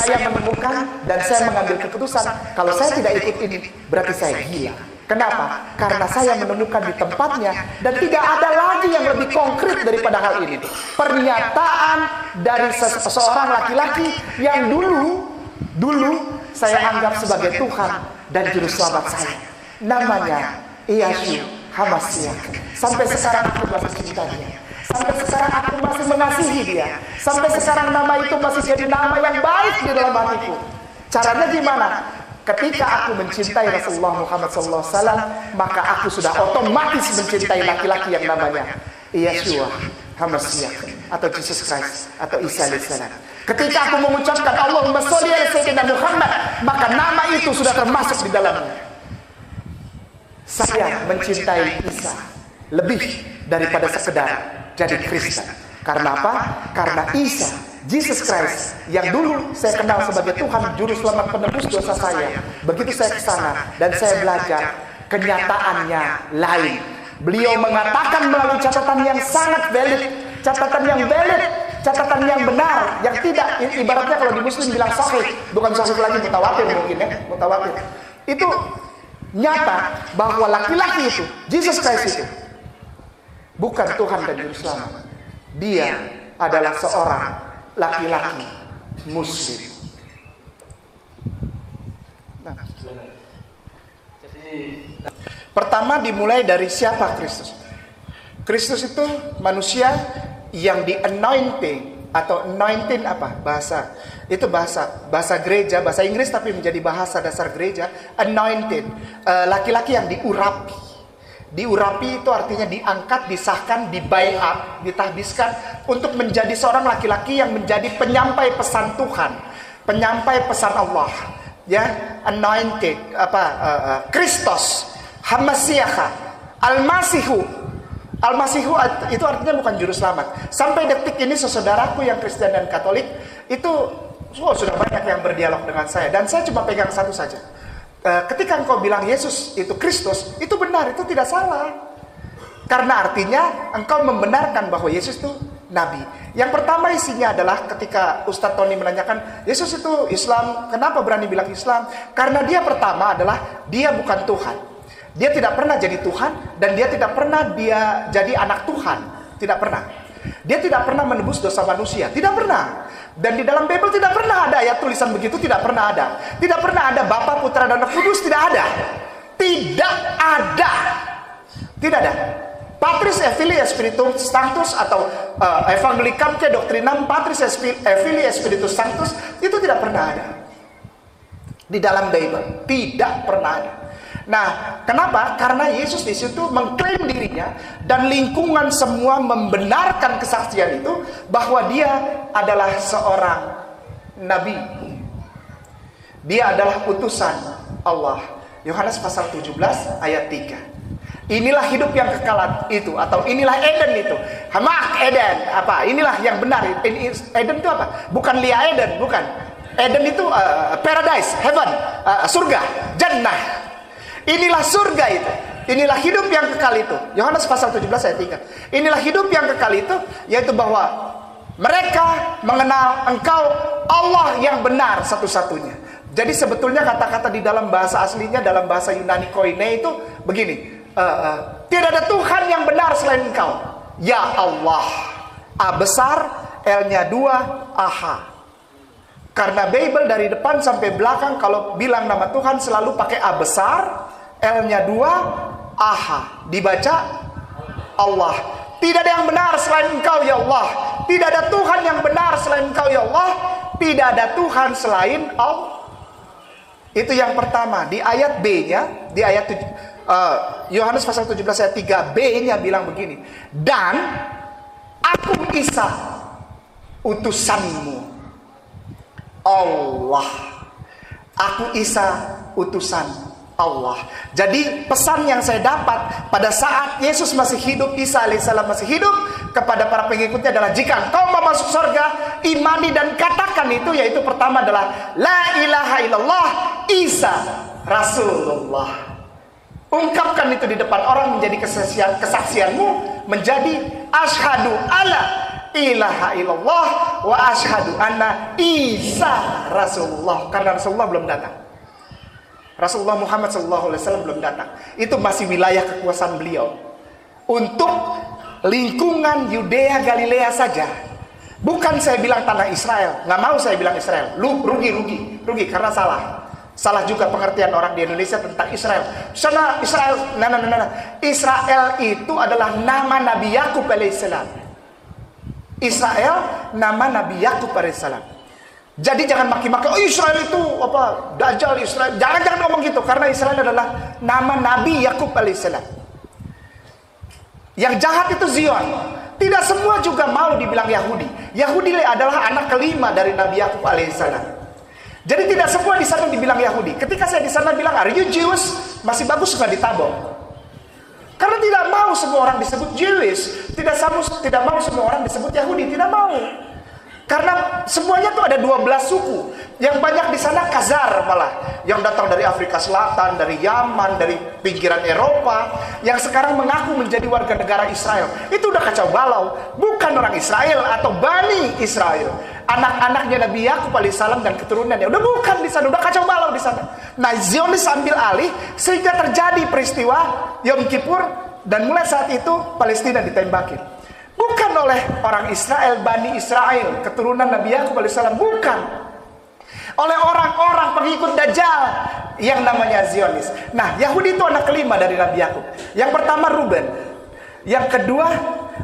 saya menemukan dan saya mengambil keputusan, kalau saya tidak ikut ini, berarti saya gila. Kenapa? Karena saya menemukan di tempatnya dan tidak ada lagi yang lebih konkret daripada hal ini. Pernyataan dari seseorang laki-laki yang dulu saya anggap sebagai Tuhan dan juru selamat saya. Namanya Yeshua HaMashiach. Sampai sekarang aku masih cinta dia. Sampai sekarang aku masih mengasihi dia. Sampai sekarang nama itu masih jadi nama yang baik di dalam hatiku. Caranya gimana? Ketika aku mencintai Rasulullah Muhammad SAW, maka aku sudah otomatis mencintai laki-laki yang namanya Yeshua HaMashiach atau Jesus Christ atau Isa alaihissalam. Ketika aku mengucapkan Allahumma sholli ala sayyidina Muhammad, maka nama itu sudah termasuk di dalamnya. Saya mencintai Isa lebih daripada sekedar jadi Kristen. Karena apa? Karena Isa, Jesus Christ, yang dulu saya kenal sebagai Tuhan Juru Selamat penebus dosa saya. Begitu saya ke sana dan saya belajar, kenyataannya lain. Beliau mengatakan melalui catatan yang sangat valid, catatan yang benar, yang tidak, ibaratnya kalau di Muslim bilang sahih, bukan sahih lagi, mutawatir mungkin ya, mutawatir. Itu nyata bahwa laki-laki itu, Jesus Christ itu, bukan Tuhan dan Juru Selamat. Dia adalah seorang laki-laki Muslim. Nah, pertama dimulai dari siapa Kristus? Kristus itu manusia yang di anointing atau anointing apa bahasa? Itu bahasa gereja, bahasa Inggris tapi menjadi bahasa dasar gereja. Anointed, laki-laki yang diurapi. Diurapi itu artinya diangkat, disahkan, dibaiat, ditahbiskan untuk menjadi seorang laki-laki yang menjadi penyampai pesan Tuhan, penyampai pesan Allah. Ya, anointed, Kristus, HaMashiach, Al-Masihu. Al-Masihu itu artinya bukan juru selamat. Sampai detik ini saudaraku yang Kristen dan Katolik itu sudah banyak yang berdialog dengan saya dan saya cuma pegang satu saja. Ketika engkau bilang Yesus itu Kristus, itu benar, itu tidak salah. Karena artinya engkau membenarkan bahwa Yesus itu Nabi. Yang pertama isinya adalah ketika Ustadz Tony menanyakan, Yesus itu Islam, kenapa berani bilang Islam? Karena dia pertama adalah, dia bukan Tuhan. Dia tidak pernah jadi Tuhan, dan dia tidak pernah dia jadi anak Tuhan. Tidak pernah. Dia tidak pernah menebus dosa manusia, tidak pernah. Dan di dalam Bible tidak pernah ada ayat tulisan begitu, tidak pernah ada. Tidak pernah ada Bapa, Putra, dan Roh Kudus, tidak ada. Tidak ada. Tidak ada. Patris et Filii et Spiritus Sanctus atau Evangelicam ke Doctrinam Patris et Filii et Spiritus Sanctus itu tidak pernah ada. Di dalam Bible tidak pernah ada. Nah, kenapa? Karena Yesus di situ mengklaim dirinya dan lingkungan semua membenarkan kesaksian itu bahwa dia adalah seorang nabi. Dia adalah utusan Allah. Yohanes pasal 17 ayat 3. Inilah hidup yang kekal itu atau inilah Eden itu. Hamak Eden apa? Inilah yang benar. Eden itu apa? Bukan Lia Eden, bukan. Eden itu paradise, heaven, surga, jannah. Inilah surga itu. Inilah hidup yang kekal itu. Yohanes pasal 17 ayat 3. Inilah hidup yang kekal itu, yaitu bahwa mereka mengenal engkau Allah yang benar satu-satunya. Jadi sebetulnya kata-kata di dalam bahasa aslinya, dalam bahasa Yunani koine itu begini. Tidak ada Tuhan yang benar selain engkau. Ya Allah. A besar, L-nya 2, AHA. Karena Bible dari depan sampai belakang kalau bilang nama Tuhan selalu pakai A besar, L-nya 2, AHA. Dibaca Allah. Tidak ada yang benar selain engkau ya Allah. Tidak ada Tuhan yang benar selain engkau ya Allah. Tidak ada Tuhan selain Allah. Itu yang pertama. Di ayat B-nya, di ayat Yohanes pasal 17 ayat 3b-nya bilang begini. Dan aku Isa utusanmu. Allah. Aku Isa utusan Allah. Jadi pesan yang saya dapat pada saat Yesus masih hidup, Isa alaihissalam masih hidup, kepada para pengikutnya adalah jika engkau mau masuk surga, imani dan katakan itu, yaitu pertama adalah la ilaha illallah Isa Rasulullah. Ungkapkan itu di depan orang menjadi kesaksianmu, menjadi asyhadu alla ilaha illallah wa asyhadu anna Isa Rasulullah. Karena Rasulullah belum datang. Rasulullah Muhammad SAW belum datang. Itu masih wilayah kekuasaan beliau. Untuk lingkungan Yudea Galilea saja. Bukan saya bilang tanah Israel. Nggak mau saya bilang Israel. Rugi karena salah juga pengertian orang di Indonesia tentang Israel. Sana Israel, Israel itu adalah nama Nabi Yakub alaihissalam. Israel nama Nabi Yakub alaihissalam. Jadi jangan maki-maki, oh Israel itu apa? Dajjal Israel. Jangan ngomong gitu, karena Israel adalah nama Nabi Yakub alaihissalam. Yang jahat itu Zion. Tidak semua juga mau dibilang Yahudi. Yahudi adalah anak kelima dari Nabi Yakub alaihissalam. Jadi tidak semua di sana dibilang Yahudi. Ketika saya di sana bilang, "Are you Jews?" Masih bagus nggak ditabok. Karena tidak mau semua orang disebut Jewish. Tidak mau semua orang disebut Yahudi. Tidak mau. Karena semuanya tuh ada 12 suku. Yang banyak di sana Khazar malah. Yang datang dari Afrika Selatan, dari Yaman, dari pinggiran Eropa. Yang sekarang mengaku menjadi warga negara Israel. Itu udah kacau balau. Bukan orang Israel atau Bani Israel. Anak-anaknya Nabi Yakub alaihissalam dan keturunannya. Udah bukan di sana. Udah kacau balau di sana. Nah, Zionis ambil alih. Sehingga terjadi peristiwa Yom Kippur. Dan mulai saat itu Palestina ditembakin. Bukan oleh orang Israel, Bani Israel, keturunan Nabi Yakub alaihissalam, bukan. Oleh orang-orang pengikut Dajjal yang namanya Zionis. Nah, Yahudi itu anak kelima dari Nabi Yakub. Yang pertama Ruben. Yang kedua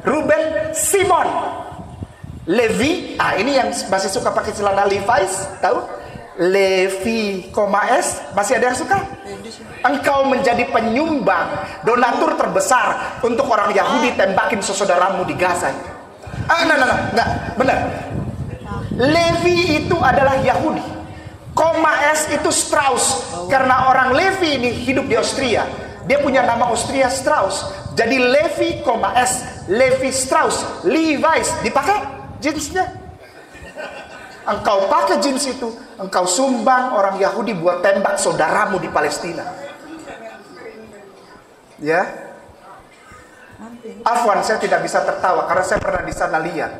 Ruben, Simon, Levi. Ini yang masih suka pakai celana Levi's, tahu? Levi, S. Masih ada yang suka? Engkau menjadi penyumbang donatur terbesar untuk orang Yahudi tembakin saudaramu di Gaza. Enggak, benar. Levi itu adalah Yahudi. S itu Strauss. Karena orang Levi ini hidup di Austria. Dia punya nama Austria Strauss. Jadi Levi, S. Levi Strauss. Levi's. Dipakai jeansnya. Engkau pakai jeans itu, engkau sumbang orang Yahudi buat tembak saudaramu di Palestina. Ya. Afwan, saya tidak bisa tertawa karena saya pernah di sana lihat.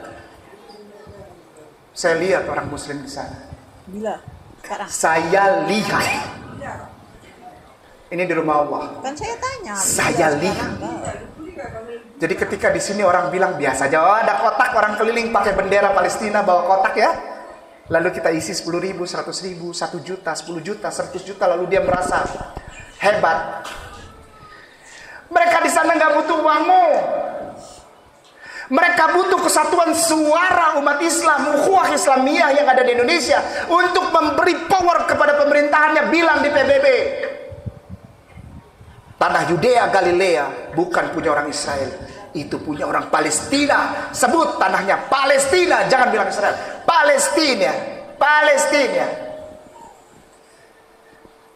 Saya lihat orang Muslim di sana. Bila? Sekarang. Saya lihat. Ini di rumah Allah. Kan saya tanya. Saya lihat. Jadi ketika di sini orang bilang biasa aja, oh, ada kotak orang keliling pakai bendera Palestina bawa kotak ya. Lalu kita isi 10.000, 100.000, 1 juta, 10 juta, 100 juta, lalu dia merasa hebat. Mereka di sana nggak butuh uangmu. Mereka butuh kesatuan suara umat Islam, ukhuwah Islamiyah yang ada di Indonesia untuk memberi power kepada pemerintahannya. Bilang di PBB, tanah Yudea Galilea bukan punya orang Israel, itu punya orang Palestina. Sebut tanahnya Palestina, jangan bilang Israel. Palestina.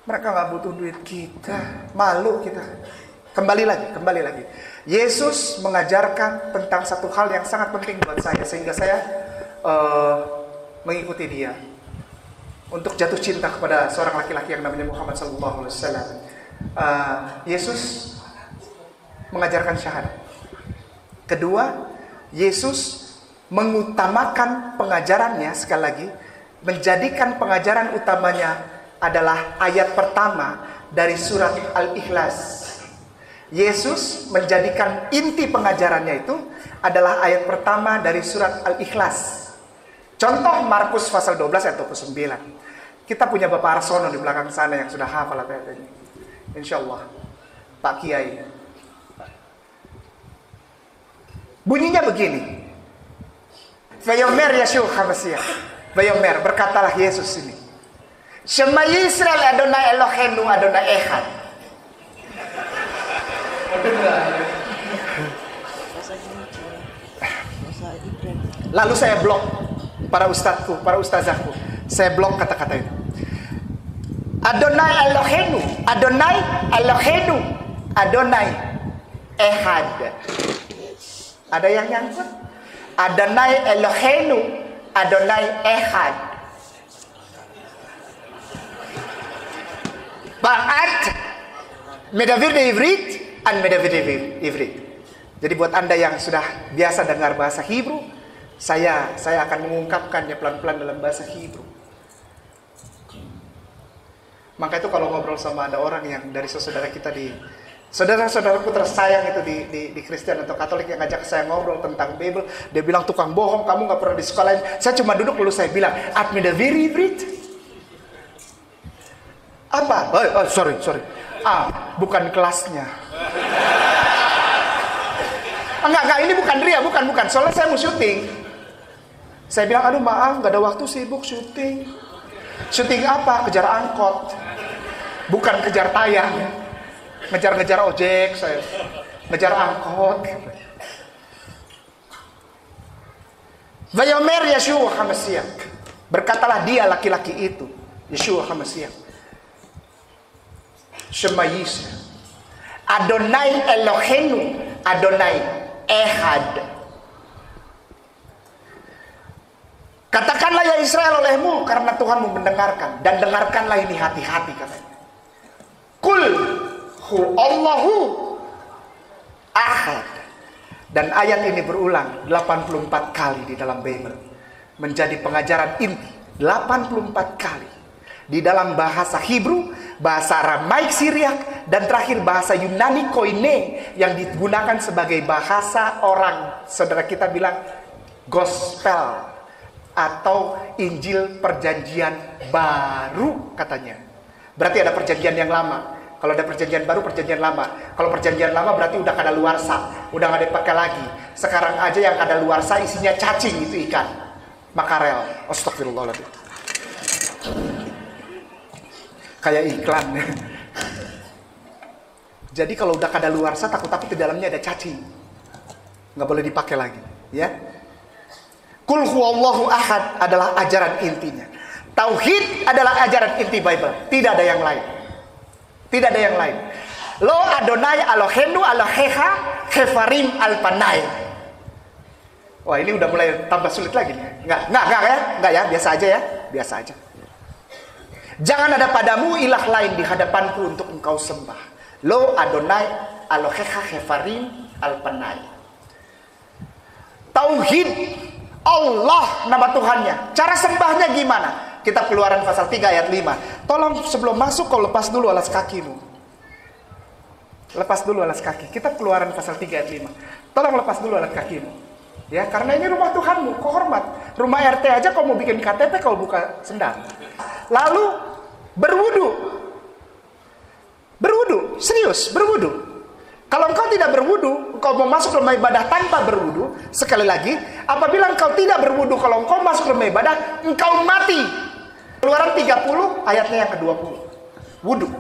Mereka nggak butuh duit kita, malu kita. Kembali lagi. Yesus mengajarkan tentang satu hal yang sangat penting buat saya, sehingga saya mengikuti dia untuk jatuh cinta kepada seorang laki-laki yang namanya Muhammad SAW. Yesus mengajarkan syahadat. Kedua, Yesus mengutamakan pengajarannya, sekali lagi, menjadikan pengajaran utamanya adalah ayat pertama dari surat Al-Ikhlas. Yesus menjadikan inti pengajarannya itu adalah ayat pertama dari surat Al-Ikhlas. Contoh Markus pasal 12 ayat 29. Kita punya Bapak Arsono di belakang sana yang sudah hafal ayat ini. Insya Allah, Pak Kiai. Bunyinya begini. Vayomer Yeshua HaMashiach. Vayomer, berkatalah Yesus ini. Shema Yisrael Adonai Eloheinu Adonai Echad. Lalu saya blok para ustadzku, para ustazahku. Saya blok kata-kata itu. Adonai Eloheinu, Adonai Eloheinu, Adonai Echad. Ada yang nyangkut? Adonai Eloheinu, Adonai Echad. Ba'at medavir de Ivrit an medavir de Ivrit. Jadi buat Anda yang sudah biasa dengar bahasa Hebrew, Saya akan mengungkapkannya pelan-pelan dalam bahasa Hebrew. Maka itu kalau ngobrol sama ada orang yang dari saudara kita saudara-saudaraku tersayang itu di Kristen atau Katolik yang ngajak saya ngobrol tentang Bible, dia bilang tukang bohong, kamu nggak pernah di sekolahin. Saya cuma duduk lalu saya bilang, Admida very Brit. Apa? Oh, sorry. Bukan kelasnya. Enggak, ini bukan Ria, bukan. Soalnya saya mau syuting. Saya bilang, aduh maaf, nggak ada waktu, sibuk syuting. Syuting apa? Kejar angkot. Bukan kejar tayang. Ngejar-ngejar ojek, saya ngejar angkot. Vayomer Yeshua HaMashiach. Berkatalah dia laki-laki itu, Yeshua HaMashiach. Shema Yisrael. Adonai Elohenu, Adonai Ehad. Katakanlah ya Israel olehmu, karena Tuhanmu mendengarkan. Dan dengarkanlah ini hati-hati katanya. Kul hu Allahu Ahad. Dan ayat ini berulang 84 kali di dalam Bible. Menjadi pengajaran inti 84 kali. Di dalam bahasa Hebrew, bahasa Aramaik Syriak, dan terakhir bahasa Yunani Koine yang digunakan sebagai bahasa orang. Saudara kita bilang gospel atau Injil perjanjian baru katanya. Berarti ada perjanjian yang lama. Kalau ada perjanjian baru, perjanjian lama. Kalau perjanjian lama berarti udah kadaluarsa, udah nggak dipakai lagi. Sekarang aja yang kadaluarsa isinya cacing, itu ikan makarel. Astagfirullahaladzim. Kayak iklan. Jadi kalau udah kadaluarsa, takut-takut di dalamnya ada cacing, nggak boleh dipakai lagi, ya. Kul huwallahu ahad adalah ajaran intinya. Tauhid adalah ajaran inti Bible. Tidak ada yang lain. Tidak ada yang lain. Lo Adonai Elohenu Elohecha Kefarim Alpanai. Wah, ini udah mulai tambah sulit lagi nih. Enggak ya, biasa aja ya, biasa aja. Jangan ada padamu ilah lain di hadapanku untuk engkau sembah. Lo Adonai Elohecha Kefarim Alpanai. Tauhid Allah nama Tuhannya. Cara sembahnya gimana? Kitab Keluaran pasal 3 ayat 5. Tolong sebelum masuk kau lepas dulu alas kakimu. Lepas dulu alas kaki. Kitab Keluaran pasal 3 ayat 5. Tolong lepas dulu alas kakimu. Ya, karena ini rumah Tuhanmu, kau hormat. Rumah RT aja kau mau bikin KTP kau buka sendal. Lalu berwudu. Berwudu, serius, berwudu. Kalau engkau tidak berwudu, engkau mau masuk rumah ibadah tanpa berwudu, sekali lagi, apabila engkau tidak berwudu, kalau engkau masuk rumah ibadah, engkau mati. Keluaran 30 ayatnya yang ke-20. Wudu.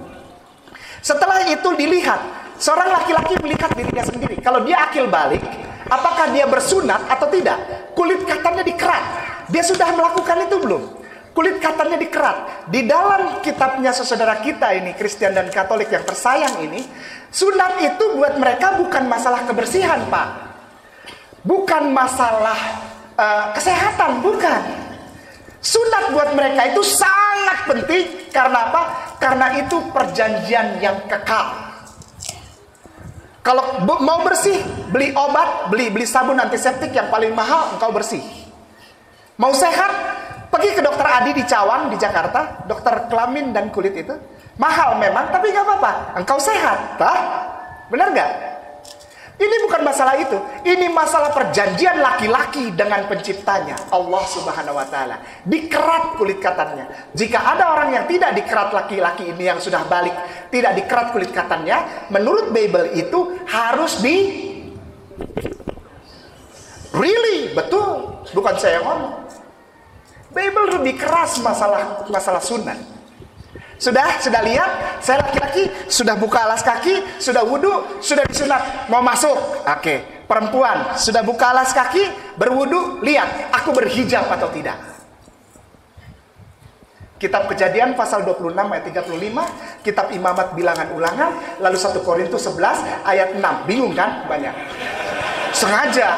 Setelah itu dilihat, seorang laki-laki melihat dirinya sendiri. Kalau dia akil balik, apakah dia bersunat atau tidak? Kulit katanya dikerat. Dia sudah melakukan itu belum? Kulit katanya dikerat. Di dalam kitabnya saudara kita ini, Kristen dan Katolik yang tersayang ini, sunat itu buat mereka bukan masalah kebersihan, Pak. Bukan masalah kesehatan, bukan. Sunat buat mereka itu sangat penting. Karena apa? Karena itu perjanjian yang kekal. Kalau mau bersih, beli obat, beli sabun antiseptik yang paling mahal, engkau bersih. Mau sehat, pergi ke dokter Adi di Cawang, di Jakarta, dokter kelamin dan kulit itu. Mahal memang, tapi gak apa-apa. Engkau sehat, tah? Benar gak? Ini bukan masalah itu. Ini masalah perjanjian laki-laki dengan penciptanya, Allah Subhanahu wa Ta'ala. Dikerat kulit katanya. Jika ada orang yang tidak dikerat laki-laki ini yang sudah balik, tidak dikerat kulit katanya, menurut Bible itu harus Really, betul. Bukan saya yang ngomong. Bible lebih keras masalah sunat. Sudah lihat, saya laki-laki sudah buka alas kaki, sudah wudhu, sudah disunat, mau masuk. Oke, perempuan sudah buka alas kaki, berwudhu, lihat, aku berhijab atau tidak. Kitab Kejadian pasal 26 ayat 35, Kitab Imamat Bilangan Ulangan, lalu 1 Korintus 11 ayat 6. Bingung kan? Banyak. Sengaja.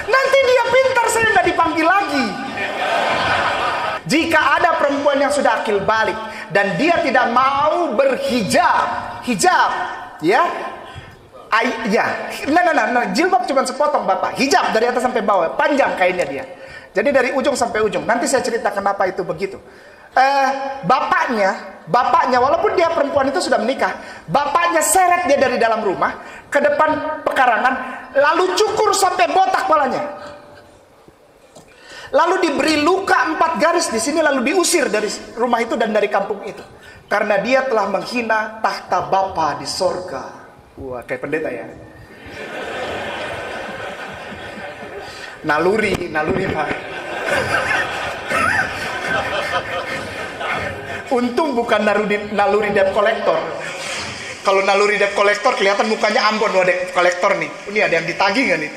Nanti dia pintar, saya nggak dipanggil lagi. Jika ada perempuan yang sudah akil balik dan dia tidak mau berhijab, ya, Ya, nah, jilbab cuma sepotong Bapak. Hijab dari atas sampai bawah, panjang kainnya dia. Jadi dari ujung sampai ujung. Nanti saya cerita kenapa itu begitu. Bapaknya walaupun dia perempuan itu sudah menikah, bapaknya seret dia dari dalam rumah ke depan pekarangan, lalu cukur sampai botak kepalanya. Lalu diberi luka 4 garis di sini, lalu diusir dari rumah itu dan dari kampung itu. Karena dia telah menghina tahta Bapa di sorga. Wah, kayak pendeta ya. Naluri Pak. Untung bukan naluri debt collector. Kalau naluri debt collector kelihatan mukanya Ambon, wah debt collector nih. Ini ada yang ditagih nggak nih?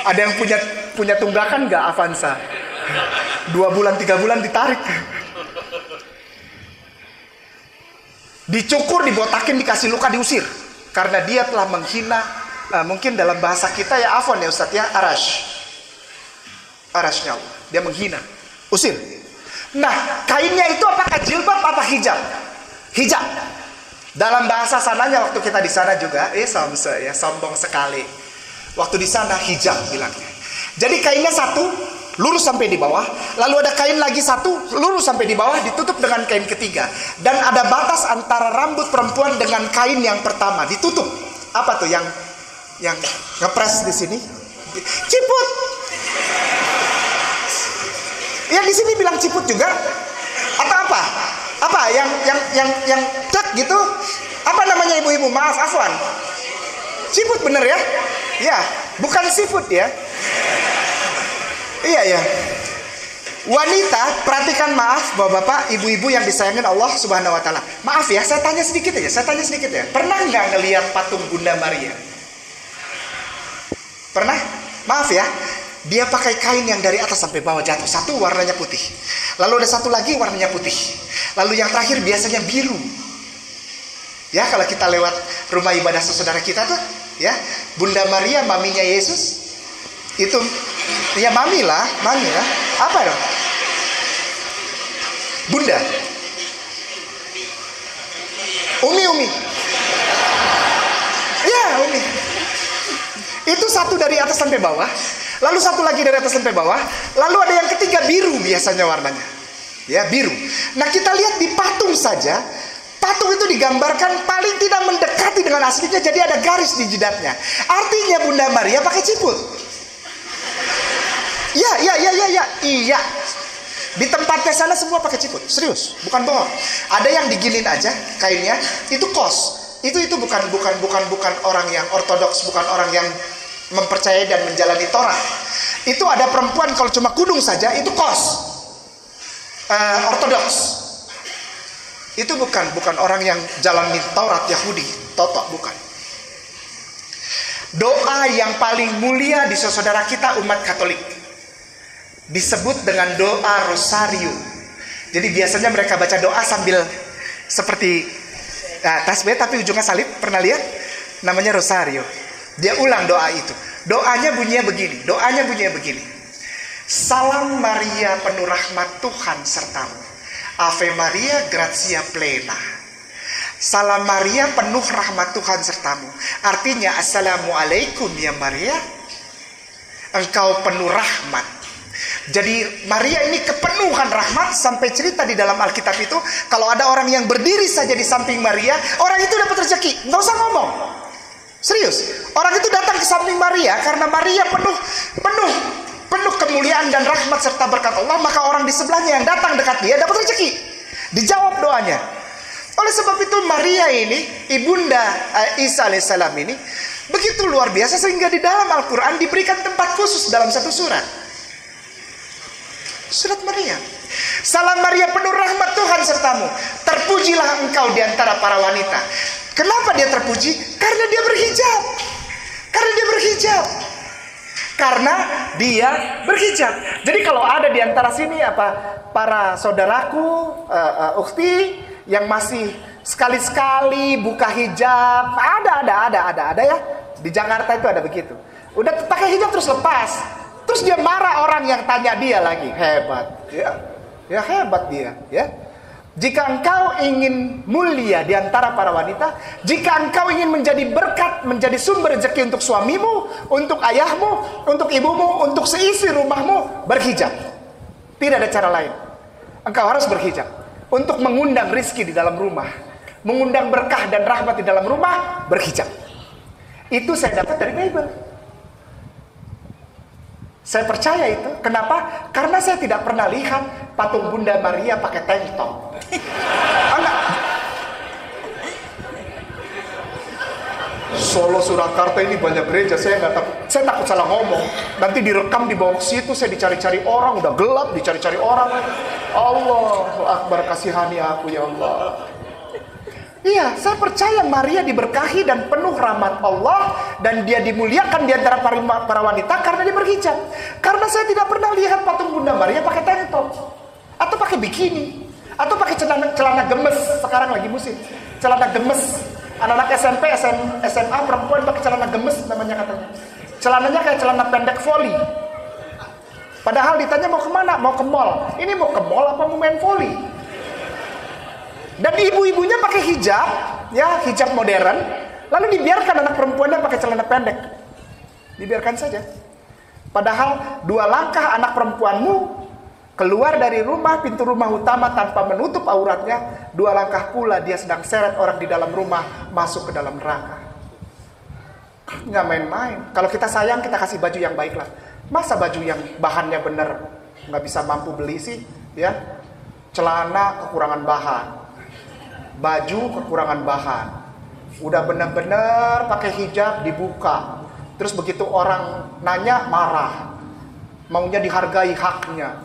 Ada yang punya tunggakan nggak Avanza? 2 bulan 3 bulan ditarik. Dicukur, dibotakin, dikasih luka, diusir. Karena dia telah menghina, mungkin dalam bahasa kita ya afwan ya Ustadz ya, arashnya Allah. Dia menghina, usir. Nah, kainnya itu apakah jilbab apa hijab? Hijab. Dalam bahasa sananya waktu kita di sana juga, sombong sekali. Waktu di sana hijab bilangnya. Jadi kainnya satu, lurus sampai di bawah. Lalu ada kain lagi satu, lurus sampai di bawah, ditutup dengan kain ketiga. Dan ada batas antara rambut perempuan dengan kain yang pertama, ditutup. Apa tuh yang ngepres di sini? Ciput. Yang di sini bilang ciput juga? Atau apa? Apa yang cek gitu? Apa namanya ibu-ibu? Maaf, afwan. Ciput bener ya? Ya, bukan siput ya. Iya ya. Wanita, perhatikan, maaf Bapak-bapak, ibu-ibu yang disayangin Allah Subhanahu wa taala. Maaf ya, saya tanya sedikit ya. Pernah nggak ngelihat patung Bunda Maria? Pernah? Maaf ya. Dia pakai kain yang dari atas sampai bawah jatuh. Satu warnanya putih. Lalu ada satu lagi warnanya putih. Lalu yang terakhir biasanya biru. Ya, kalau kita lewat rumah ibadah saudara kita tuh, ya, Bunda Maria, maminya Yesus. Itu ya mami lah. Apa dong? Bunda. Umi. Ya, Umi. Itu satu dari atas sampai bawah. Lalu satu lagi dari atas sampai bawah. Lalu ada yang ketiga biru biasanya warnanya. Ya, biru. Nah, kita lihat di patung saja. Patung itu digambarkan paling tidak mendekati dengan aslinya. Jadi ada garis di jidatnya. Artinya Bunda Maria pakai ciput. Iya. Di tempatnya sana semua pakai ciput. Serius, bukan bohong. Ada yang diginin aja kainnya. Itu kos. Itu bukan orang yang ortodoks, bukan orang yang mempercayai dan menjalani Torah. Itu ada perempuan kalau cuma kudung saja itu kos, ortodoks. Itu bukan orang yang jalani Taurat Yahudi, totok, bukan. Doa yang paling mulia di saudara kita umat Katolik disebut dengan doa rosario. Jadi biasanya mereka baca doa sambil seperti tasbih tapi ujungnya salib. Pernah lihat? Namanya rosario. Dia ulang doa itu. Doanya bunyinya begini. Salam Maria penuh rahmat Tuhan sertamu. Ave Maria gratia plena. Salam Maria penuh rahmat Tuhan sertamu. Artinya assalamualaikum ya Maria. Engkau penuh rahmat. Jadi Maria ini kepenuhan rahmat. Sampai cerita di dalam Alkitab itu, kalau ada orang yang berdiri saja di samping Maria, orang itu dapat rezeki. Nggak usah ngomong. Serius, orang itu datang ke samping Maria karena Maria penuh kemuliaan dan rahmat serta berkat Allah, maka orang di sebelahnya yang datang dekat dia dapat rezeki. Dijawab doanya. Oleh sebab itu Maria ini, ibunda Isa alaihissalam ini begitu luar biasa sehingga di dalam Al-Quran diberikan tempat khusus dalam satu surat. Surat Maria. Salam Maria penuh rahmat Tuhan sertamu. Terpujilah engkau di antara para wanita. Kenapa dia terpuji? Karena dia berhijab. Karena dia berhijab. Jadi kalau ada di antara sini para saudaraku, ukhti yang masih sekali-sekali buka hijab, ada ya. Di Jakarta itu ada begitu. Udah pakai hijab terus lepas. Terus dia marah orang yang tanya dia lagi. Hebat. Ya hebat dia, ya. Jika engkau ingin mulia di antara para wanita, jika engkau ingin menjadi berkat, menjadi sumber rezeki untuk suamimu, untuk ayahmu, untuk ibumu, untuk seisi rumahmu, berhijab. Tidak ada cara lain. Engkau harus berhijab untuk mengundang rizki di dalam rumah, mengundang berkah dan rahmat di dalam rumah, berhijab. Itu saya dapat dari Bible. Saya percaya itu. Kenapa? Karena saya tidak pernah lihat patung Bunda Maria pakai tank top. Enggak. Solo Surakarta ini banyak gereja, saya takut salah ngomong. Nanti direkam dibawa ke situ, saya dicari-cari orang, udah gelap dicari-cari orang. Allahu Akbar, kasihani aku ya Allah. Iya, saya percaya Maria diberkahi dan penuh rahmat Allah, dan dia dimuliakan di antara para wanita karena dia berhijab. Karena saya tidak pernah lihat patung Bunda Maria pakai tank top, atau pakai bikini, atau pakai celana gemes. Sekarang lagi musim celana gemes. Anak-anak SMP, SMA perempuan pakai celana gemes namanya katanya. Celananya kayak celana pendek voli. Padahal ditanya mau kemana? Mau ke mall. Ini mau ke mall apa mau main voli? Dan ibu-ibunya pakai hijab, ya hijab modern, lalu dibiarkan anak perempuannya pakai celana pendek. Dibiarkan saja. Padahal 2 langkah anak perempuanmu keluar dari rumah, pintu rumah utama tanpa menutup auratnya, 2 langkah pula dia sedang seret orang di dalam rumah masuk ke dalam neraka. Nggak main-main. Kalau kita sayang, kita kasih baju yang baik lah. Masa baju yang bahannya bener nggak bisa mampu beli sih, ya? Celana kekurangan bahan, baju kekurangan bahan, udah bener-bener pakai hijab dibuka, terus begitu orang nanya marah, maunya dihargai haknya.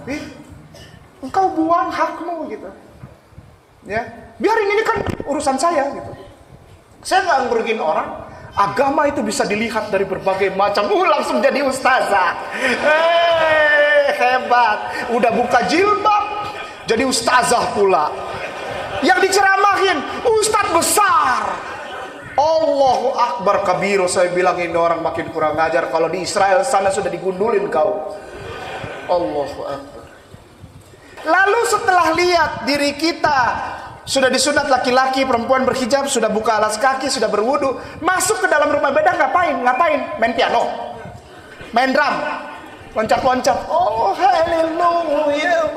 Engkau buang hakmu gitu, ya biarin, ini kan urusan saya gitu. Saya nggak ngerugiin orang. Agama itu bisa dilihat dari berbagai macam. Langsung jadi ustazah. Hebat. Udah buka jilbab, jadi ustazah pula. Yang diceramahin ustadz besar. Allahu Akbar kabiro. Saya bilang ini orang makin kurang ngajar. Kalau di Israel sana sudah digundulin kau. Allahu Akbar. Lalu setelah lihat diri kita sudah disunat laki-laki, perempuan berhijab, sudah buka alas kaki, sudah berwudu, masuk ke dalam rumah ibadah, ngapain? Main piano, main drum, loncat-loncat. Oh haleluya.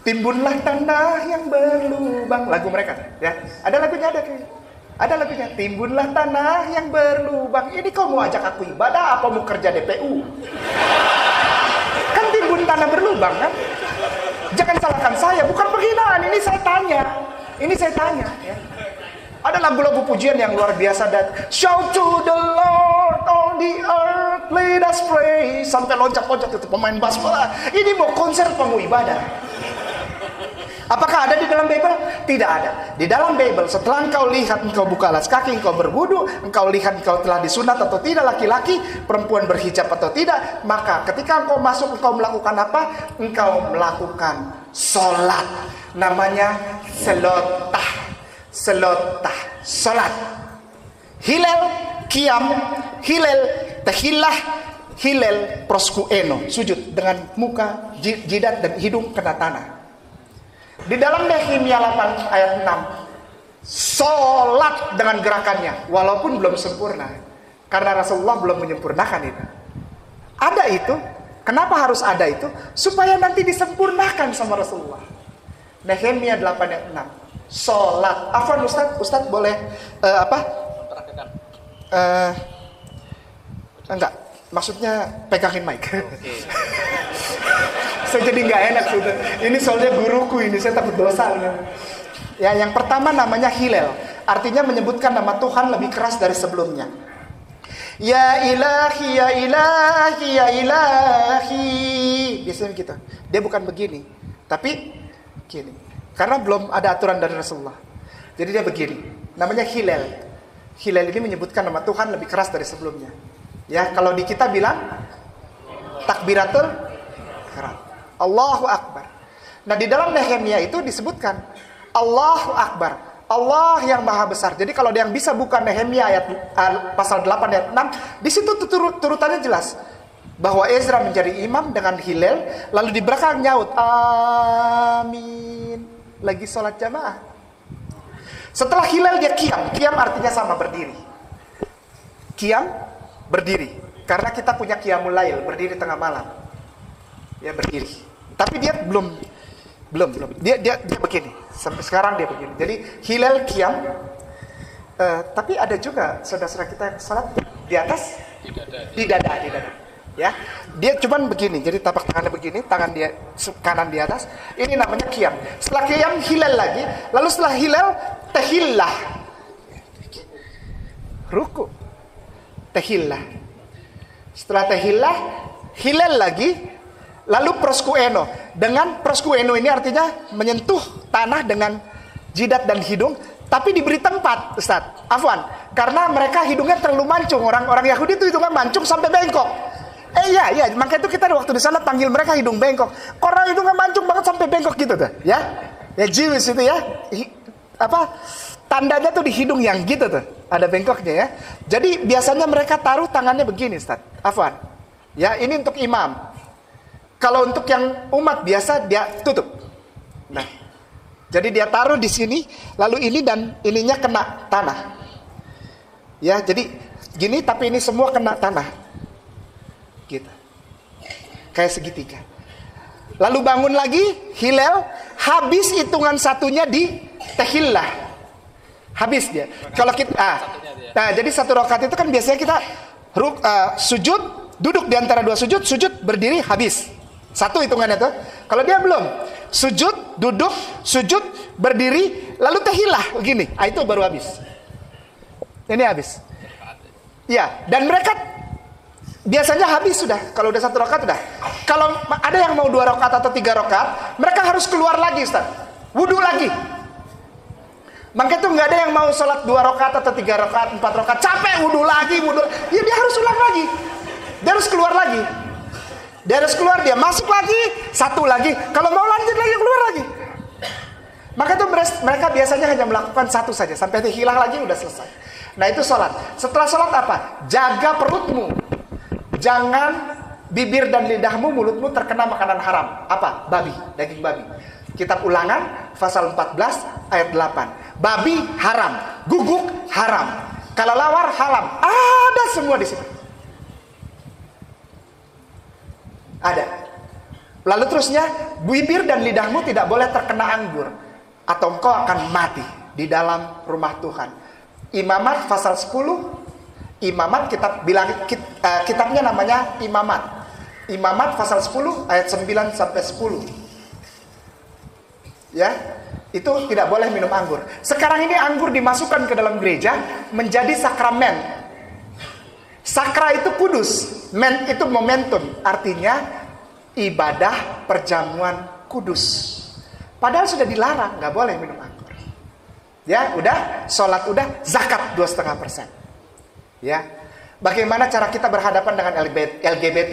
Timbunlah tanah yang berlubang, lagu mereka ya. Ada lagunya, ada lagunya. Timbunlah tanah yang berlubang. Ini kau mau ajak aku ibadah apa mau kerja DPU? Kan timbun tanah berlubang kan? Jangan salahkan saya, bukan penghinaan. Ini saya tanya ya. Ada lagu-lagu pujian yang luar biasa, dan shout to the Lord on the earth, let us pray. Sampai loncat-loncat itu pemain bass bola. Ini mau konser pemuh ibadah. Apakah ada di dalam Bible? Tidak ada. Di dalam Bible, setelah engkau lihat, engkau buka alas kaki, engkau berwudu, engkau lihat engkau telah disunat atau tidak, laki-laki, perempuan berhijab atau tidak, maka ketika engkau masuk, engkau melakukan apa? Engkau melakukan sholat. Namanya selotah. Sholat. Hilal, qiyam, hilal, tahillah, hilal, proskueno. Sujud dengan muka, jidat, dan hidung kena tanah. Di dalam Nehemia 8 ayat 6, sholat dengan gerakannya, walaupun belum sempurna, karena Rasulullah belum menyempurnakan itu. Ada itu, kenapa harus ada itu? Supaya nanti disempurnakan sama Rasulullah. Nehemia 8 ayat 6, sholat. Afwan Ustaz boleh enggak, maksudnya pegangin mic. Okay. Saya jadi nggak enak sudah. Ini soalnya guruku ini, saya takut dosa. Ya, yang pertama namanya Hilal, artinya menyebutkan nama Tuhan lebih keras dari sebelumnya. Ya ilahi, ya ilahi, ya ilahi. Biasanya gitu. Dia bukan begini, tapi gini. Karena belum ada aturan dari Rasulullah. Jadi dia begini. Namanya Hilal. Hilal ini menyebutkan nama Tuhan lebih keras dari sebelumnya. Ya, kalau di kita bilang takbiratul ihram. Allahu Akbar. Nah, di dalam Nehemia itu disebutkan Allahu Akbar, Allah yang maha besar. Jadi kalau ada yang bisa buka Nehemia ayat pasal 8 ayat 6, di situ turutannya jelas. bahwa Ezra menjadi imam dengan Hillel, lalu di belakang nyaut amin, lagi sholat jamaah. Setelah Hillel dia qiyam. Qiyam artinya sama, berdiri. Qiyam, berdiri. Karena kita punya qiyamul lail, berdiri tengah malam. Ya berdiri. Tapi dia belum. Dia begini. Sampai sekarang dia begini. Jadi Hillel qiyam. Tapi ada juga saudara-saudara kita yang salat di atas, di dada. Ya, dia cuman begini. Jadi tapak tangannya begini, tangan dia kanan di atas. Ini namanya qiyam. Setelah qiyam Hillel lagi, lalu setelah Hillel tahillah, ruku, tahillah. Setelah tahillah Hillel lagi, lalu proskueno. Dengan proskueno ini artinya menyentuh tanah dengan jidat dan hidung. Tapi diberi tempat, Ustaz. Afwan, karena mereka hidungnya terlalu mancung. Orang Yahudi itu hidungnya mancung sampai bengkok. Iya, makanya itu kita waktu di sana panggil mereka hidung bengkok. Orang hidungnya mancung banget sampai bengkok gitu tuh, ya. Ya Jewish itu ya. Tandanya tuh di hidung yang gitu tuh, ada bengkoknya ya. Jadi biasanya mereka taruh tangannya begini, Ustaz. Afwan. Ya, ini untuk imam. Kalau untuk yang umat biasa dia tutup. Nah, jadi dia taruh di sini, lalu ini dan ininya kena tanah. Ya, jadi gini tapi ini semua kena tanah. Gitu. Kayak segitiga. Lalu bangun lagi, Hillel, habis hitungan satunya di tahillah. Habis dia. Kalau kita nah, jadi satu rakaat itu kan biasanya kita sujud, duduk di antara dua sujud, berdiri, habis. Satu hitungannya tuh. Kalau dia belum, sujud, duduk, sujud, berdiri, lalu tahillah begini. Itu baru habis. Ini habis. Ya, dan mereka biasanya habis sudah. Kalau udah satu rakaat sudah. Kalau ada yang mau 2 rakaat atau 3 rakaat, mereka harus keluar lagi, Ustaz. Wudu lagi. Makanya tuh nggak ada yang mau sholat 2 rakaat atau 3 rakaat, 4 rakaat, capek wudu lagi. Ya dia harus ulang lagi. Dia harus keluar lagi. Dia harus keluar, dia masuk lagi, satu lagi. Kalau mau lanjut lagi, keluar lagi. Maka itu mereka biasanya hanya melakukan satu saja. Sampai hilang lagi, udah selesai. Nah itu sholat. Setelah sholat apa? Jaga perutmu. Jangan bibir dan lidahmu, mulutmu terkena makanan haram. Apa? Babi, daging babi. Kitab Ulangan, pasal 14, ayat 8. Babi haram, guguk haram, kelelawar haram. Ada semua di situ. Ada. Lalu terusnya, bibir dan lidahmu tidak boleh terkena anggur, atau engkau akan mati di dalam rumah Tuhan. Imamat pasal 10. Imamat kitabnya namanya Imamat. Imamat pasal 10 ayat 9 sampai 10. Ya, itu tidak boleh minum anggur. Sekarang ini anggur dimasukkan ke dalam gereja menjadi sakramen. Sakra itu kudus, men itu momentum, artinya ibadah perjamuan kudus. Padahal sudah dilarang, nggak boleh minum anggur. Ya, udah, sholat udah, zakat 2,5%. Ya, bagaimana cara kita berhadapan dengan LGBT?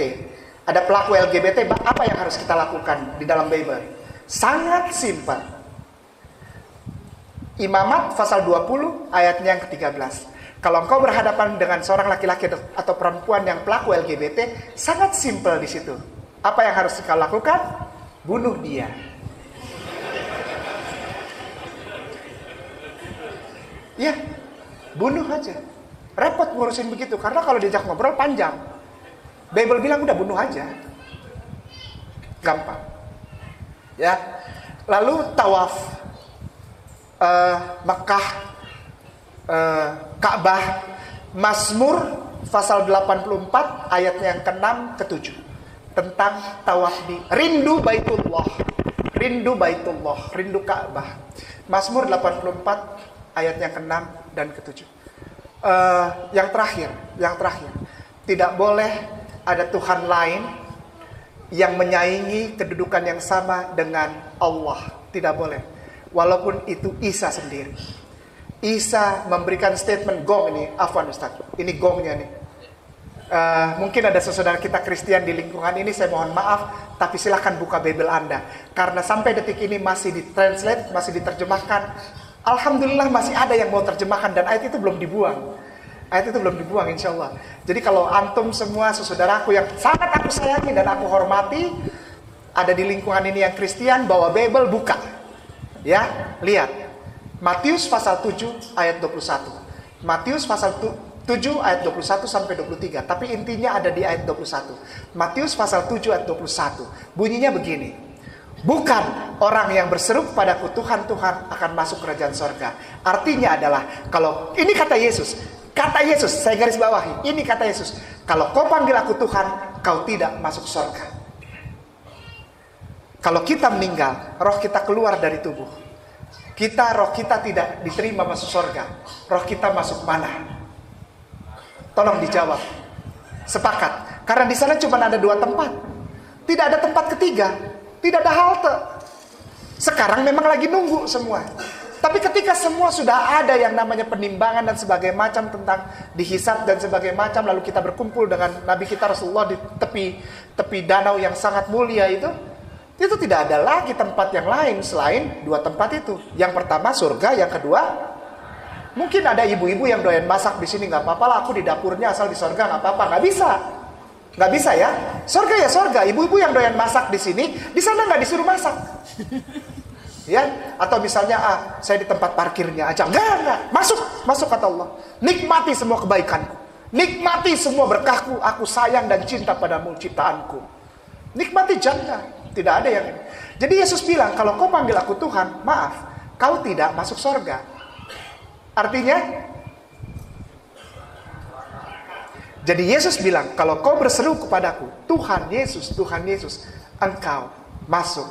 Ada pelaku LGBT, apa yang harus kita lakukan di dalam Bible? Sangat simpel. Imamat pasal 20 ayatnya yang ke-13. Kalau engkau berhadapan dengan seorang laki-laki atau perempuan yang pelaku LGBT, sangat simpel di situ. Apa yang harus kau lakukan? Bunuh dia. Ya, bunuh aja. Repot ngurusin begitu, karena kalau diajak ngobrol panjang. Bible bilang udah bunuh aja. Gampang. Ya. Lalu tawaf Mekah, Ka'bah, Mazmur pasal 84 ayatnya yang ke-6 ke-7 tentang tawaf di rindu Baitullah, rindu Ka'bah. Mazmur 84 ayat yang ke-6 dan ke-7. Yang terakhir, tidak boleh ada Tuhan lain yang menyaingi kedudukan yang sama dengan Allah. Tidak boleh. Walaupun itu Isa sendiri. Isa memberikan statement gong ini. Afwan Ustaz, ini gongnya nih. Mungkin ada saudara kita Kristen di lingkungan ini, saya mohon maaf, tapi silahkan buka Bible Anda. Karena sampai detik ini masih ditranslate, masih diterjemahkan. Alhamdulillah masih ada yang mau terjemahkan dan ayat itu belum dibuang. Ayat itu belum dibuang insya Allah. Jadi kalau antum semua saudaraku yang sangat aku sayangi dan aku hormati, ada di lingkungan ini yang Kristen, bawa Bible, buka. Ya, lihat. Matius pasal 7 ayat 21. Matius pasal 7 ayat 21 sampai 23. Tapi intinya ada di ayat 21. Matius pasal 7 ayat 21. Bunyinya begini. Bukan orang yang berseru kepadaku Tuhan, Tuhan akan masuk kerajaan sorga. Artinya adalah, kalau ini kata Yesus, saya garis bawahi, ini kata Yesus, kalau kau panggil aku Tuhan, kau tidak masuk sorga. Kalau kita meninggal, roh kita keluar dari tubuh. Roh kita tidak diterima masuk sorga. Roh kita masuk mana? Tolong dijawab. Sepakat. Karena di sana cuma ada 2 tempat. Tidak ada tempat ketiga. Tidak ada halte. Sekarang memang lagi nunggu semua. Tapi ketika semua sudah ada yang namanya penimbangan dan sebagainya macam tentang dihisab dan sebagainya macam, lalu kita berkumpul dengan Nabi kita Rasulullah di tepi danau yang sangat mulia itu tidak ada lagi tempat yang lain selain 2 tempat itu. Yang pertama surga, yang kedua mungkin ada ibu-ibu yang doyan masak di sini, nggak apa-apa lah, aku di dapurnya asal di surga nggak apa-apa. Nggak bisa ya. Surga ya surga. Ibu-ibu yang doyan masak di sini, di sana nggak disuruh masak. Ya, atau misalnya saya di tempat parkirnya aja. Enggak. Masuk kata Allah. Nikmati semua kebaikanku. Nikmati semua berkahku. Aku sayang dan cinta padamu ciptaanku. Nikmati jannah. Tidak ada yang ini. Jadi Yesus bilang, kalau kau panggil aku Tuhan, maaf, kau tidak masuk surga. Artinya, jadi Yesus bilang, kalau kau berseru kepadaku, Tuhan Yesus, engkau masuk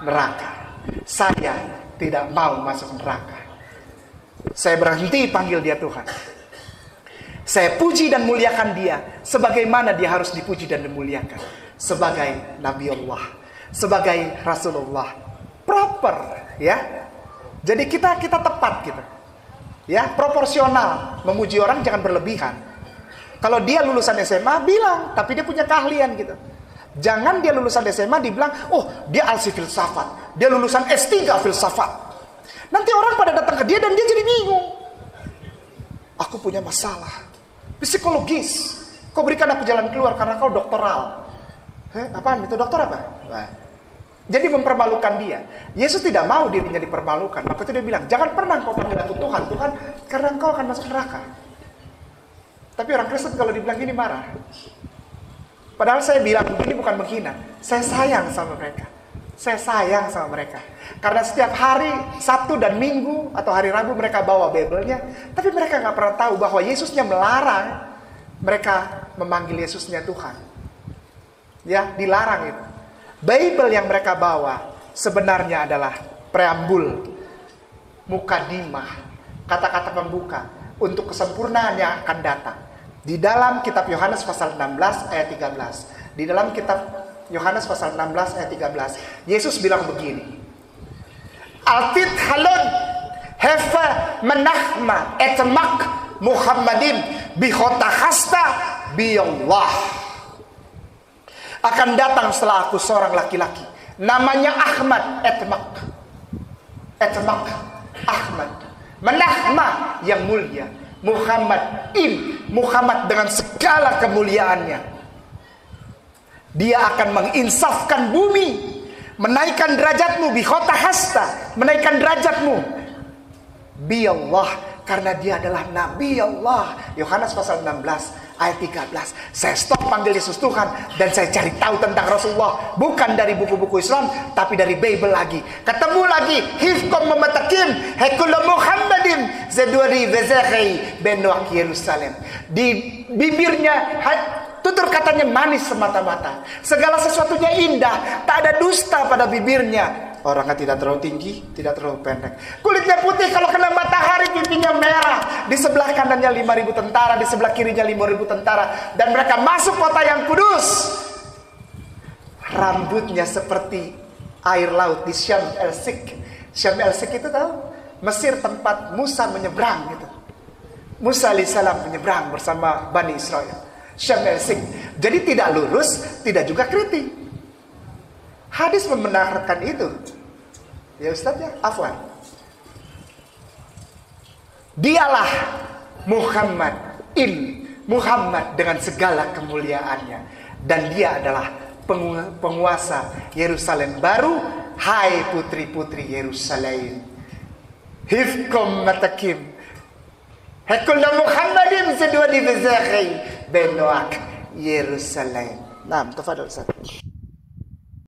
neraka. Saya tidak mau masuk neraka. Saya berhenti panggil dia Tuhan. Saya puji dan muliakan dia sebagaimana dia harus dipuji dan dimuliakan. Sebagai Nabi Allah, sebagai Rasulullah. Proper, ya. Jadi kita tepat gitu. Ya, proporsional. Memuji orang jangan berlebihan. Kalau dia lulusan SMA, bilang, tapi dia punya keahlian gitu. Jangan dia lulusan SMA dibilang, oh dia alsi filsafat, dia lulusan S3 filsafat. Nanti orang pada datang ke dia dan dia jadi bingung. Aku punya masalah psikologis. Kau berikan aku jalan keluar karena kau doktoral. Apaan itu, dokter apa? Nah, jadi mempermalukan dia. Yesus tidak mau dirinya dipermalukan. Maka itu dia bilang, jangan pernah kau panggil aku Tuhan, karena engkau akan masuk neraka. Tapi orang Kristen kalau dibilang gini marah. Padahal saya bilang ini bukan menghina. Saya sayang sama mereka. Karena setiap hari Sabtu dan Minggu atau hari Rabu mereka bawa Bible-nya. Tapi mereka gak pernah tahu bahwa Yesusnya melarang mereka memanggil Yesusnya Tuhan. Ya, dilarang itu. Bible yang mereka bawa sebenarnya adalah preambul, mukadimah, kata-kata pembuka untuk kesempurnaan yang akan datang. Di dalam kitab Yohanes pasal 16 ayat 13. Di dalam kitab Yohanes pasal 16 ayat 13. Yesus bilang begini. Altit halon hefa menahma etmak Muhammadin bihotahasta biyallah. Akan datang setelah aku seorang laki-laki. Namanya Ahmad etmak Ahmad. Menahma yang mulia. Muhammad dengan segala kemuliaannya. Dia akan menginsafkan bumi, menaikkan derajatmu bihotahasta, menaikkan derajatmu bi Allah, karena dia adalah Nabi Allah. Yohanes pasal 16 ayat 13. Saya stop panggil Yesus Tuhan dan saya cari tahu tentang Rasulullah, bukan dari buku-buku Islam tapi dari Bible lagi. Ketemu lagi hifkom mematakim hekula Muhammadin zeduri vezekhi benuak Yerusalem. Di bibirnya tutur katanya manis semata-mata, segala sesuatunya indah, tak ada dusta pada bibirnya. Orangnya tidak terlalu tinggi, tidak terlalu pendek. Kulitnya putih, kalau kena matahari pipinya merah. Di sebelah kanannya 5.000 tentara, di sebelah kirinya 5.000 tentara. Dan mereka masuk kota yang kudus. Rambutnya seperti air laut di Syam el-Sik. Syam el-Sik itu tahu? Mesir tempat Musa menyeberang gitu. Musa alaihissalam menyeberang bersama Bani Israel. Syam el-Sik. Jadi tidak lurus, tidak juga kritik. Hadis membenarkan itu. Ya Ustaz ya, afwan. Dialah Muhammad ini Muhammad dengan segala kemuliaannya, dan dia adalah penguasa Yerusalem baru. Hai putri-putri Yerusalem, hifkum matakim hekulna Muhammadin sedua di bezakhi benoak Yerusalem. Nah, tafadhal Ustaz.